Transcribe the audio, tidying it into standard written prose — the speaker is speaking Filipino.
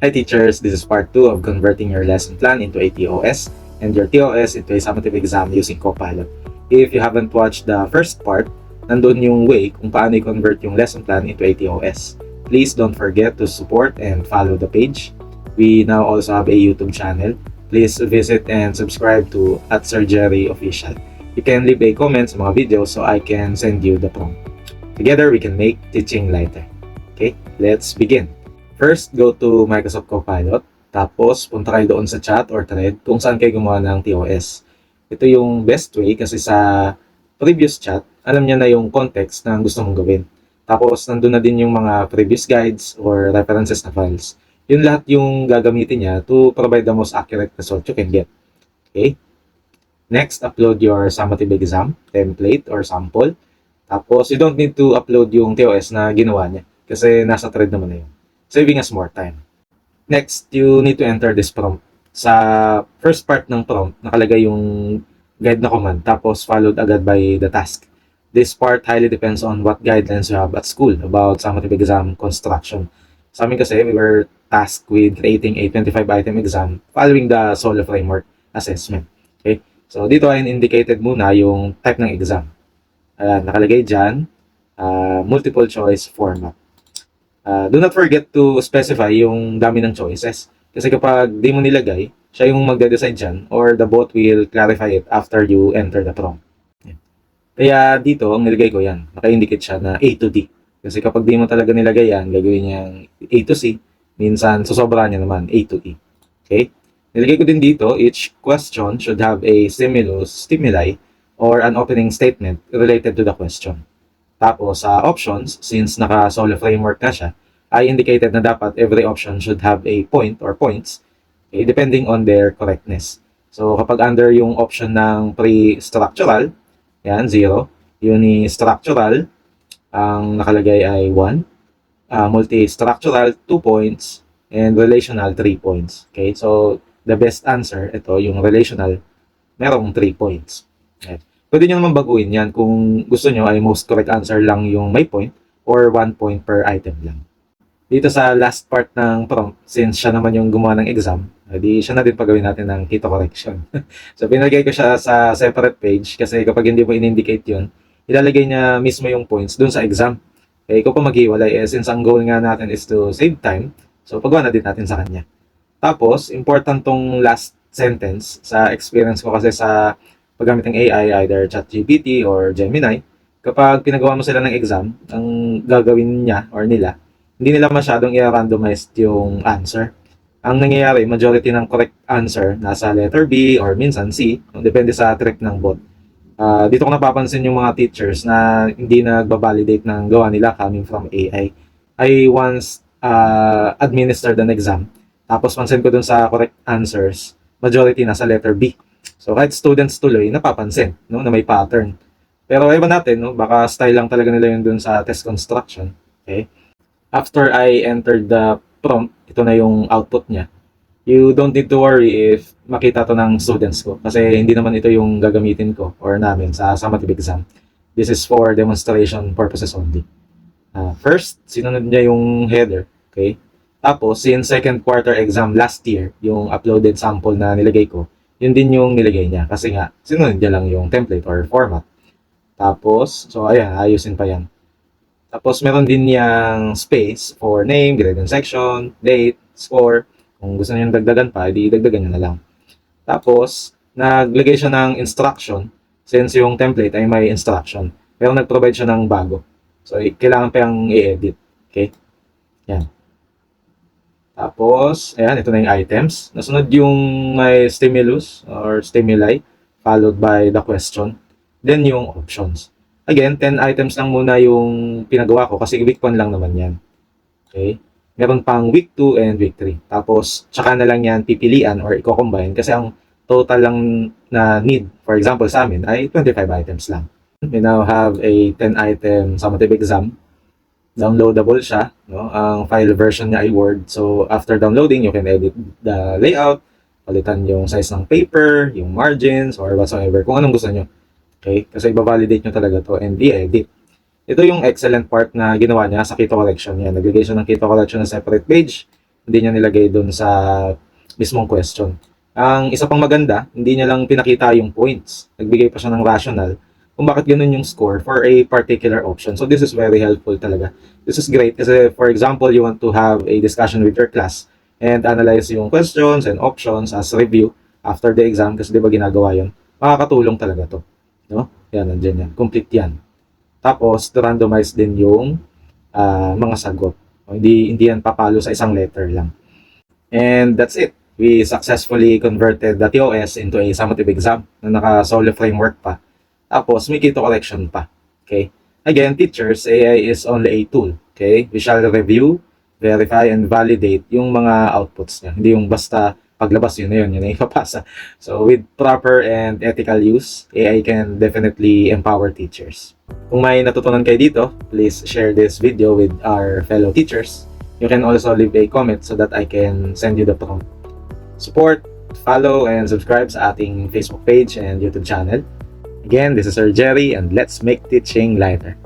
Hi teachers, this is part 2 of converting your lesson plan into a TOS and your TOS into a summative exam using Copilot. If you haven't watched the first part, nandun yung way kung paano i-convert yung lesson plan into a TOS. Please don't forget to support and follow the page. We now also have a YouTube channel. Please visit and subscribe to @SirJerryOfficial. You can leave a comment sa mga videos so I can send you the prompt. Together, we can make teaching lighter. Okay, let's begin. First, go to Microsoft Copilot. Tapos, punta kayo doon sa chat or thread kung saan kayo gumawa ng TOS. Ito yung best way kasi sa previous chat, alam niya na yung context na gusto mong gawin. Tapos, nandun na din yung mga previous guides or references na files. Yun lahat yung gagamitin niya to provide the most accurate result you can get. Okay? Next, upload your summative exam, template, or sample. Tapos, you don't need to upload yung TOS na ginawa niya kasi nasa thread naman na yun, saving us more time. Next, you need to enter this prompt. Sa first part ng prompt, nakalagay yung guide na command, tapos followed agad by the task. This part highly depends on what guidelines you have at school about summative exam construction. Sa amin kasi, we were tasked with creating a 25-item exam following the Solo Framework assessment. Okay? So, dito ay indicated muna yung type ng exam. Nakalagay dyan, multiple choice format. Do not forget to specify yung dami ng choices. Kasi kapag di mo nilagay, siya yung magde-decide dyan or the bot will clarify it after you enter the prompt. Kaya dito, ang nilagay ko yan, naka-indicate siya na A to D. Kasi kapag di mo talaga nilagay yan, gagawin niyang A to C, minsan susobra niya naman A to E. Okay? Nilagay ko din dito, each question should have a stimuli, or an opening statement related to the question. Tapos sa options, since naka-solo framework na siya, I indicated na dapat every option should have a point or points, okay, depending on their correctness. So kapag under yung option ng pre-structural, yan, 0. Uni-structural, ang nakalagay ay 1. Multi-structural, 2 points. And relational, 3 points. Okay, so the best answer, ito, yung relational, merong 3 points. Okay. Pwede nyo naman baguhin yan kung gusto nyo ay most correct answer lang yung may point or 1 point per item lang. Dito sa last part ng prompt, since siya naman yung gumawa ng exam, di siya na din pagawin natin ng keto correction. So pinagay ko siya sa separate page kasi kapag hindi mo in-indicate yun, ilalagay niya mismo yung points dun sa exam. Eh, ikaw pa maghiwalay, since ang goal nga natin is to save time, so pagawa na din natin sa kanya. Tapos, important tong last sentence sa experience ko kasi sa paggamit ng AI, either ChatGPT or Gemini. Kapag pinagawa mo sila ng exam, ang gagawin niya or nila, hindi nila masyadong i-randomized yung answer. Ang nangyayari, majority ng correct answer nasa letter B or minsan C, depende sa trick ng bot. Dito ko napapansin yung mga teachers na hindi nagbabalidate ng gawa nila coming from AI. I once administered an exam. Tapos pansin ko dun sa correct answers, majority nasa letter B. So kahit students tuloy, napapansin no, na may pattern. Pero ewan natin, no, baka style lang talaga nila yun dun sa test construction. Okay? After I entered the prompt, ito na yung output niya. You don't need to worry if makita to ng students ko kasi hindi naman ito yung gagamitin ko or namin sa summative exam. This is for demonstration purposes only. First, sinunod niya yung header. Okay? Tapos, since second quarter exam last year, yung uploaded sample na nilagay ko, yun din yung nilagay niya. Kasi nga, sinunod niya lang yung template or format. Tapos, so ayan, ayusin pa yan. Tapos, meron din niyang space for name, grade and section, date, score. Kung gusto niyo dagdagan pa, edi dagdagan niyo na lang. Tapos, naglagay siya ng instruction since yung template ay may instruction. Pero nag-provide siya ng bago. So, kailangan pa yung i-edit. Okay? Yan. Tapos, ayan, ito na yung items. Nasunod yung may stimulus or stimuli, followed by the question. Then yung options. Again, 10 items lang muna yung pinagawa ko kasi week 1 lang naman yan. Okay? Meron pang week 2 and week 3. Tapos, tsaka na lang yan pipilian or i-combine kasi ang total lang na need, for example sa amin, ay 25 items lang. We now have a 10 item summative exam. Downloadable siya, no? Ang file version niya ay Word. So after downloading, you can edit the layout, palitan yung size ng paper, yung margins, or whatsoever, kung anong gusto nyo. Okay? Kasi iba-validate nyo talaga to and i-edit. Ito yung excellent part na ginawa niya sa keto collection. Yan, naglagay siya ng keto collection na separate page. hindi niya nilagay doon sa mismong question. Ang isa pang maganda, hindi niya lang pinakita yung points. Nagbigay pa siya ng rational kung bakit ganun yung score for a particular option. So this is very helpful talaga. This is great kasi for example, you want to have a discussion with your class and analyze yung questions and options as review after the exam kasi di ba ginagawa yun. Makakatulong talaga to. No? Yan, nandiyan yan. Complete yan. Tapos, to randomize din yung mga sagot. Hindi yan papalo sa isang letter lang. And that's it. We successfully converted the TOS into a summative exam na naka-solo framework pa. Tapos, may keto correction pa. Okay? Again, teachers, AI is only a tool. Okay? We shall review, verify, and validate yung mga outputs niya. Hindi yung basta paglabas yun na ipapasa. So, with proper and ethical use, AI can definitely empower teachers. Kung may natutunan kayo dito, please share this video with our fellow teachers. You can also leave a comment so that I can send you the prompt. Support, follow, and subscribe sa ating Facebook page and YouTube channel. Again, this is Sir Jerry, and let's make teaching lighter.